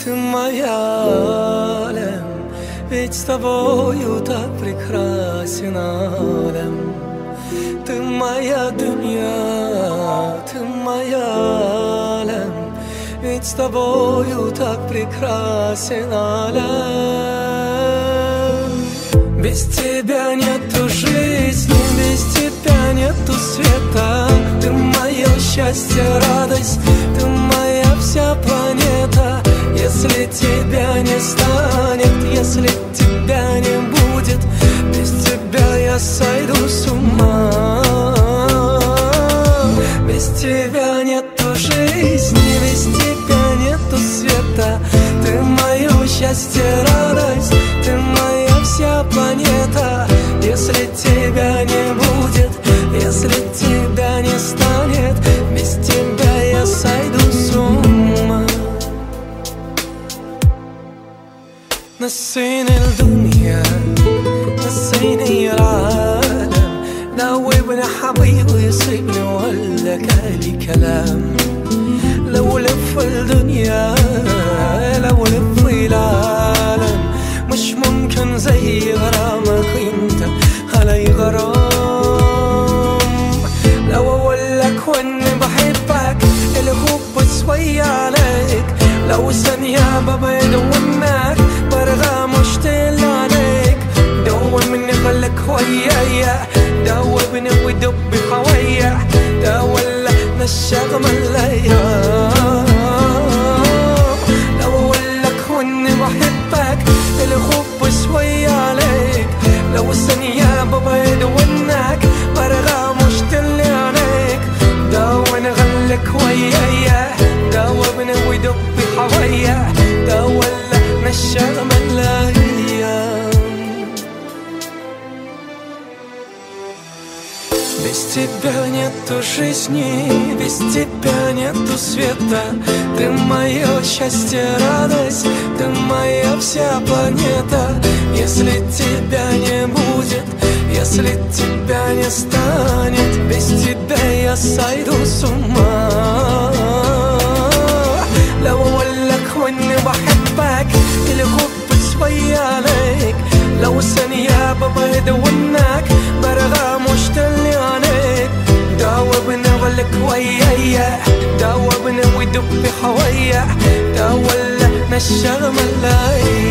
Ты моя, Лем, ведь с тобою так прекрасен алем. Ты моя дунья, ты моя, Лем, ведь с тобою так прекрасен алем. Без тебя нету жизни, без тебя нету света. Ты мое счастье, радость, ты моя вся планета. Если тебя не станет, если тебя не будет, без тебя я сойду с ума. Без тебя нету жизни, без тебя нету света. Ты мое счастье, радость, ты моя вся планета. Если тебя не будет, если тебя не станет, без тебя я сойду с ума. نسيني الدنيا نسيني العالم، ناوبني حبيبي يصيبني ولا كالي كلام. لو لف الدنيا لو لف العالم مش ممكن زي غرامك انت علي غرام. لو اقولك واني بحبك الحب شوية عليك، لو ثانية ببعد عنك برغى مشتاق عليك. دوبني خليك ويايا، دوبني ودب حوايا، ولا نشغم الايام. لو اقولك واني بحبك الحب شوية عليك، لو ثانية ببعد عنك برغى مشتاق عليك. دوبني خليك ويايا، دوبني ودب حوايا، ولا نشغم الايام. Без тебя нету жизни, без тебя нету света. Ты мое счастье, радость, ты моя вся планета. Если тебя не будет, если тебя не станет, без тебя я сойду с ума. لو اقولك واني بحبك الحب شوية عليك، لو ثانية ببعد عنك برغى مشتاق عليك. دوبني خليك ويايا، دوبني ودب حوايا، ولا نشغم الليل.